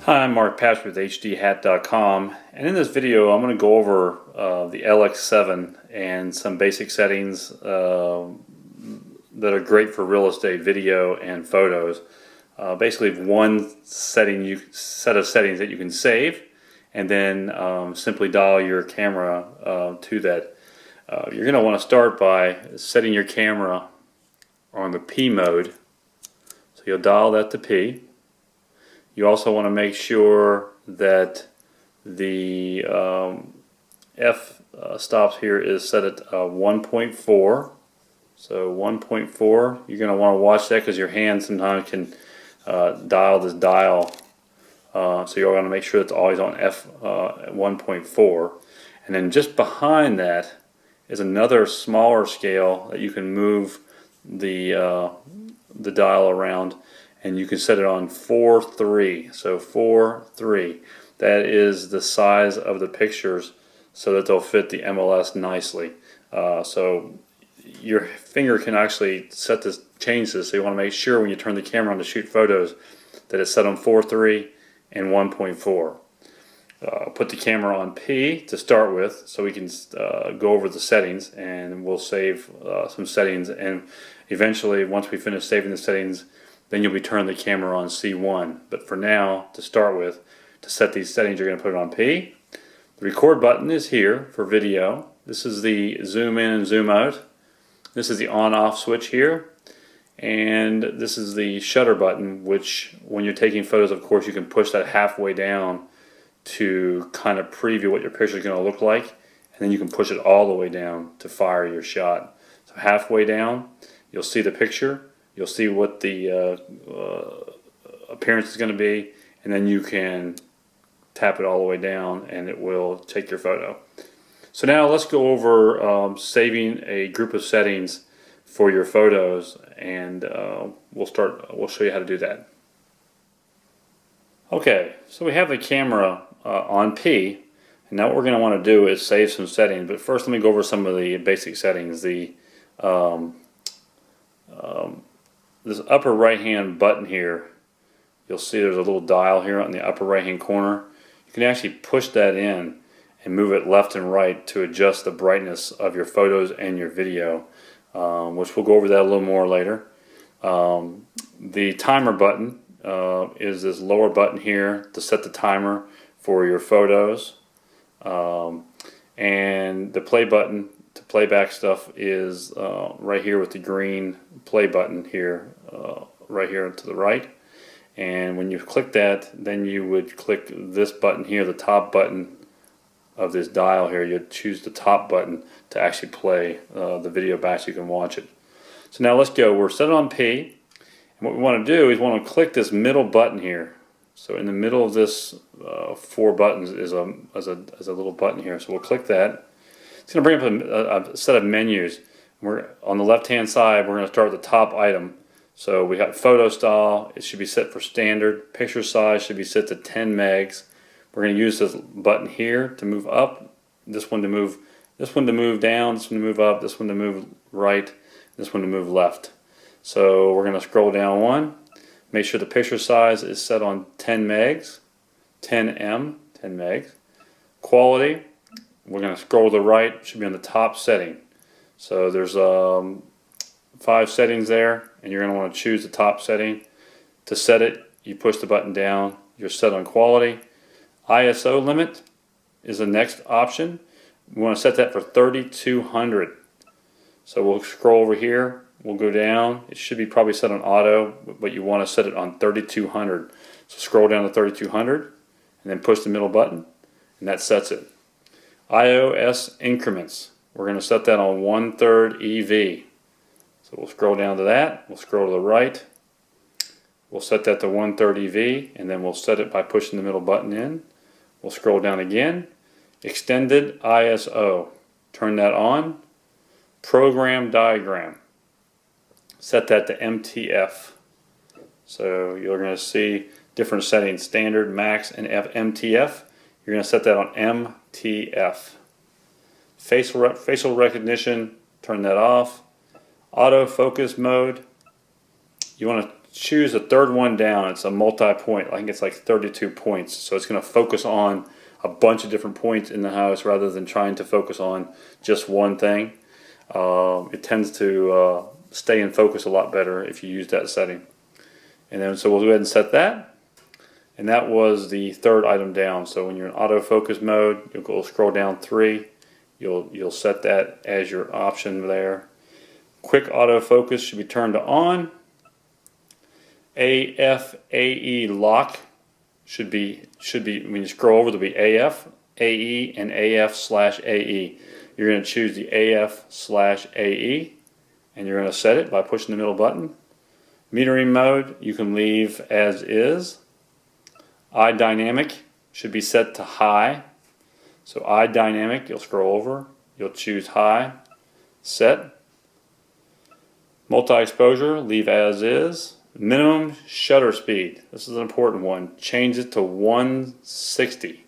Hi, I'm Mark Patch with hdhat.com, and in this video I'm going to go over the LX7 and some basic settings that are great for real estate video and photos. Basically one set of settings that you can save, and then simply dial your camera to that. You're going to want to start by setting your camera on the P mode, so you'll dial that to P. You also want to make sure that the f stops here is set at 1.4. So 1.4, you're going to want to watch that because your hand sometimes can dial this dial. So you're going to make sure it's always on f 1.4. And then just behind that is another smaller scale that you can move the dial around. And you can set it on 4:3. So 4:3. That is the size of the pictures so that they'll fit the MLS nicely. So your finger can actually change this. So you want to make sure when you turn the camera on to shoot photos that it's set on 4:3 and 1.4. Put the camera on P to start with so we can go over the settings, and we'll save some settings. And eventually, once we finish saving the settings, then you'll be turning the camera on C1. But for now, to start with, to set these settings, you're going to put it on P. The record button is here for video. This is the zoom in and zoom out. This is the on-off switch here. And this is the shutter button, which when you're taking photos, of course, you can push that halfway down to kind of preview what your picture is going to look like. And then you can push it all the way down to fire your shot. So halfway down, you'll see the picture. You'll see what the appearance is going to be, and then you can tap it all the way down and it will take your photo. So now let's go over saving a group of settings for your photos, and we'll show you how to do that. Okay, so we have the camera on P, and now what we're going to want to do is save some settings. But first let me go over some of the basic settings. This upper right hand button here, you'll see there's a little dial here on the upper right hand corner. You can actually push that in and move it left and right to adjust the brightness of your photos and your video, which we'll go over that a little more later. The timer button is this lower button here to set the timer for your photos, and the play button to play back stuff is right here with the green play button here, right here to the right. And when you click that, then you would click this button here, the top button of this dial here. You'd choose the top button to actually play the video back so you can watch it. So now let's go. We're set on P, and what we want to do is want to click this middle button here. So in the middle of this 4 buttons is a little button here. So we'll click that. It's going to bring up a set of menus. We're on the left hand side. We're going to start with the top item. So we got photo style. It should be set for standard. Picture size should be set to 10 megs. We're going to use this button here to move up, this one to move down, this one to move up, this one to move right, this one to move left. So we're going to scroll down one. Make sure the picture size is set on 10 megs, 10 megs. Quality, we're going to scroll to the right. It should be on the top setting. So there's 5 settings there, and you're going to want to choose the top setting. To set it, you push the button down. You're set on quality. ISO limit is the next option. We want to set that for 3200. So we'll scroll over here. We'll go down. It should be probably set on auto, but you want to set it on 3200. So scroll down to 3200, and then push the middle button, and that sets it. iOS increments. We're going to set that on 1/3 EV. So we'll scroll down to that. We'll scroll to the right. We'll set that to 1/3 EV, and then we'll set it by pushing the middle button in. We'll scroll down again. Extended ISO. Turn that on. Program diagram. Set that to MTF. So you're going to see different settings: standard, max, and MTF. You're going to set that on MTF. Facial recognition, turn that off. Autofocus mode, you want choose the third one down. It's a multi-point. I think it's like 32 points. So it's going to focus on a bunch of different points in the house rather than trying to focus on just one thing. It tends to stay in focus a lot better if you use that setting. And then so we'll go ahead and set that. And that was the third item down. So when you're in autofocus mode, you'll go scroll down 3. You'll set that as your option there. Quick autofocus should be turned to on. AF AE lock should be when you scroll over, there'll be AF, AE, and AF/AE. You're going to choose the AF/AE, and you're going to set it by pushing the middle button. Metering mode you can leave as is. Eye dynamic should be set to high. So eye dynamic, you'll scroll over, you'll choose high, set. Multi-exposure, leave as is. Minimum shutter speed, this is an important one, change it to 1/60.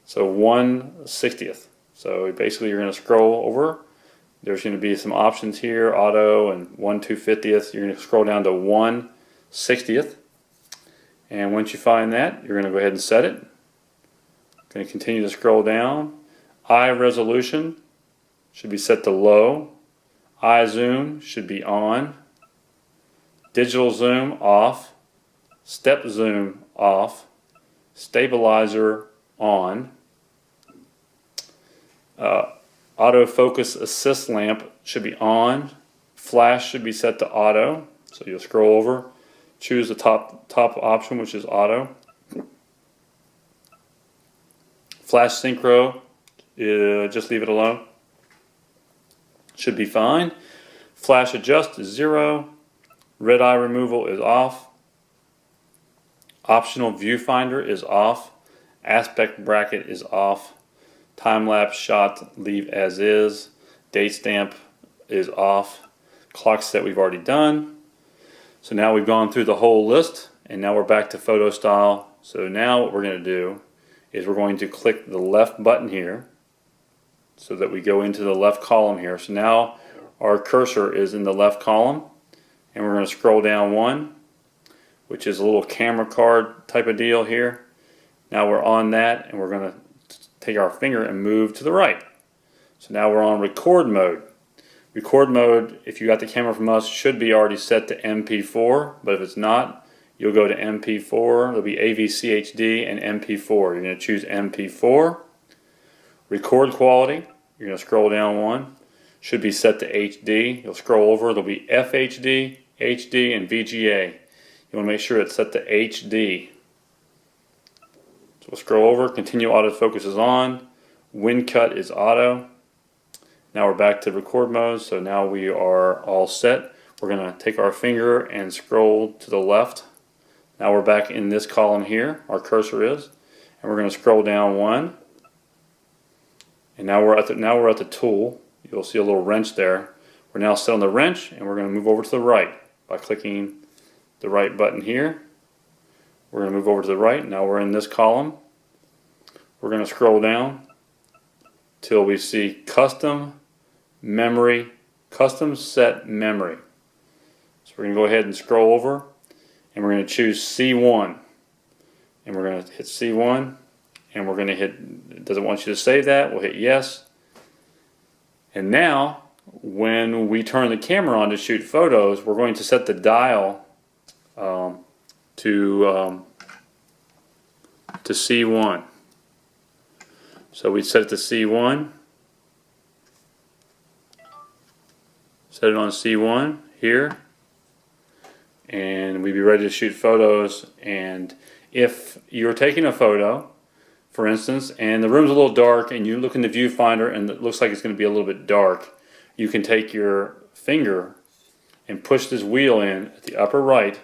So 1/60th. So basically you're going to scroll over, there's going to be some options here, auto and 1/250th. You're going to scroll down to 1/60th. And once you find that, you're going to go ahead and set it. Going to continue to scroll down. Eye resolution should be set to low. Eye zoom should be on. Digital zoom off. Step zoom off. Stabilizer on. Autofocus assist lamp should be on. Flash should be set to auto. So you'll scroll over, choose the top option, which is auto. Flash synchro, just leave it alone. Should be fine. Flash adjust is 0. Red eye removal is off. Optional viewfinder is off. Aspect bracket is off. Time-lapse shot, leave as is. Date stamp is off. Clock set we've already done. So now we've gone through the whole list, and now we're back to photo style. So now what we're going to do is we're going to click the left button here so that we go into the left column here. So now our cursor is in the left column, and we're going to scroll down 1, which is a little camera card type of deal here. Now we're on that, and we're going to take our finger and move to the right. So now we're on record mode. Record mode, if you got the camera from us, should be already set to MP4, but if it's not, you'll go to MP4. There'll be AVCHD and MP4. You're going to choose MP4. Record quality, you're going to scroll down 1. Should be set to HD. You'll scroll over, there'll be FHD, HD, and VGA. You want to make sure it's set to HD. So we'll scroll over, continue autofocus is on. Wind cut is auto. Now we're back to record mode, so now we are all set. We're going to take our finger and scroll to the left. Now we're back in this column here, our cursor is, and we're going to scroll down 1. And now we're at the tool. You'll see a little wrench there. We're now set on the wrench, and we're going to move over to the right by clicking the right button here. We're going to move over to the right. Now we're in this column. We're going to scroll down till we see custom memory, custom set memory. So we're going to go ahead and scroll over, and we're going to choose C1. And we're going to hit C1, and we're going to hit, it doesn't want you to save that, we'll hit yes. And now, when we turn the camera on to shoot photos, we're going to set the dial to C1. So we set it to C1. Set it on C1 here, and we'd be ready to shoot photos. And if you're taking a photo, for instance, and the room's a little dark and you look in the viewfinder and it looks like it's going to be a little bit dark, you can take your finger and push this wheel in at the upper right.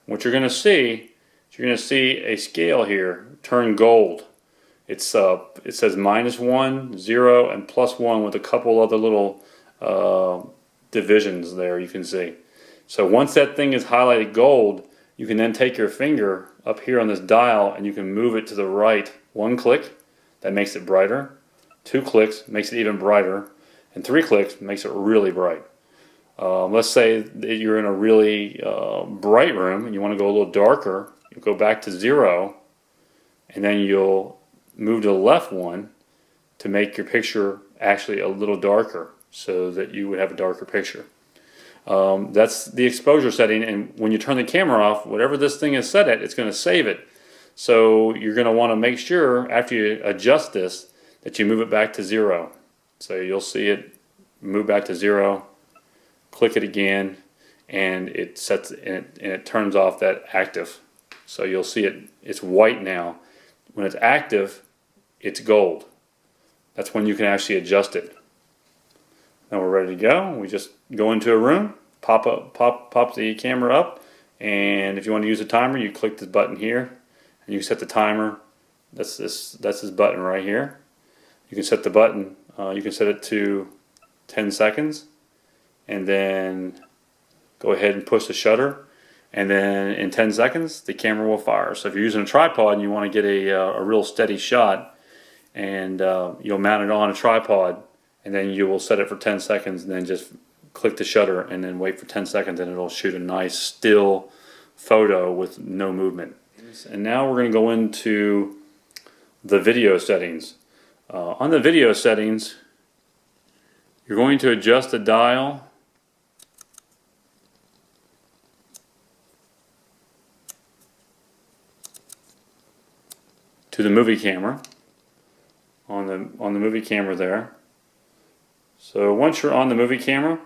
What you're going to see is you're going to see a scale here turn gold. It says -1, 0, and +1 with a couple other little divisions there you can see. So once that thing is highlighted gold, you can then take your finger up here on this dial and you can move it to the right. 1 click, that makes it brighter. 2 clicks makes it even brighter. And 3 clicks makes it really bright. Let's say that you're in a really bright room and you want to go a little darker. You go back to 0, and then you'll move to the left one to make your picture actually a little darker, so that you would have a darker picture. That's the exposure setting, and when you turn the camera off, whatever this thing is set at, it's going to save it. So you're going to want to make sure after you adjust this that you move it back to 0. So you'll see it move back to 0, click it again, and it sets and it turns off that active. So you'll see it's white now. When it's active, it's gold. That's when you can actually adjust it. Now we're ready to go. We just go into a room, pop the camera up, and if you want to use a timer, you click this button here, and you set the timer. That's this button right here. You can set the button. You can set it to 10 seconds, and then go ahead and push the shutter, and then in 10 seconds the camera will fire. So if you're using a tripod and you want to get a real steady shot, and you'll mount it on a tripod, and then you will set it for 10 seconds, and then just click the shutter and then wait for 10 seconds, and it'll shoot a nice still photo with no movement. And now we're going to go into the video settings. On the video settings, you're going to adjust the dial to the movie camera on the movie camera there. So once you're on the movie camera,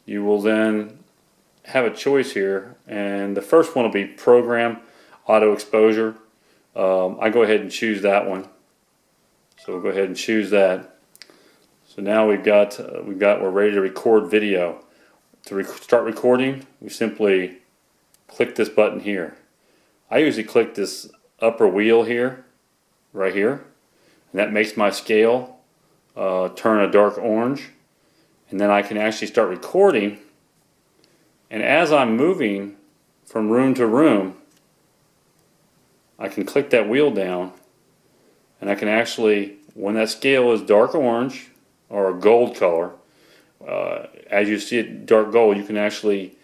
you will then have a choice here, and the first one will be program auto exposure. I go ahead and choose that one. So we'll go ahead and choose that. So now we're ready to record video. To start recording, we simply click this button here. I usually click this upper wheel here, right here, and that makes my scale turn a dark orange, and then I can actually start recording. And as I'm moving from room to room, I can click that wheel down, and I can actually, when that scale is dark orange or a gold color, as you see it dark gold, you can actually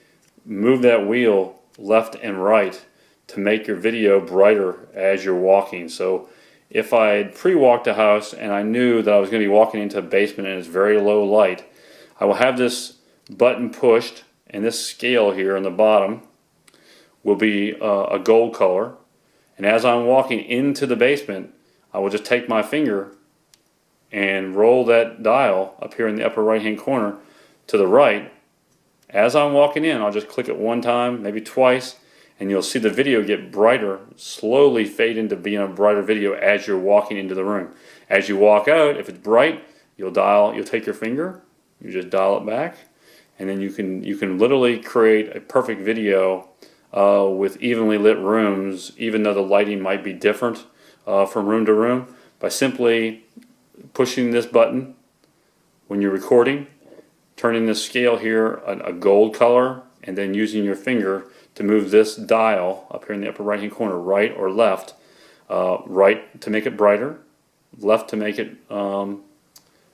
move that wheel left and right to make your video brighter as you're walking. So if I had pre-walked a house and I knew that I was going to be walking into a basement and it's very low light, I will have this button pushed, and this scale here on the bottom will be a gold color. And as I'm walking into the basement, I will just take my finger and roll that dial up here in the upper right hand corner to the right. As I'm walking in, I'll just click it one time, maybe twice, and you'll see the video get brighter, slowly fade into being a brighter video as you're walking into the room. As you walk out, if it's bright, you'll take your finger, you just dial it back, and then you can literally create a perfect video with evenly lit rooms, even though the lighting might be different from room to room, by simply pushing this button when you're recording, turning this scale here a gold color, and then using your finger to move this dial up here in the upper right hand corner, right or left. Right to make it brighter, left to make it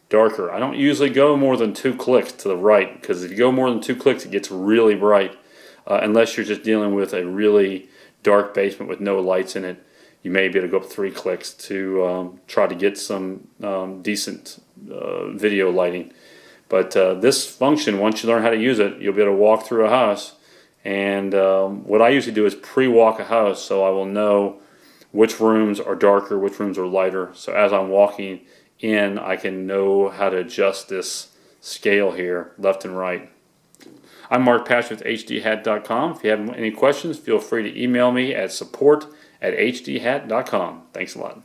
darker. I don't usually go more than 2 clicks to the right, because if you go more than 2 clicks it gets really bright, unless you're just dealing with a really dark basement with no lights in it. You may be able to go up 3 clicks to try to get some decent video lighting. But this function, once you learn how to use it, you'll be able to walk through a house. And what I usually do is pre-walk a house, so I will know which rooms are darker, which rooms are lighter. So as I'm walking in, I can know how to adjust this scale here, left and right. I'm Mark Patch with hdhat.com. If you have any questions, feel free to email me at support@hdhat.com. Thanks a lot.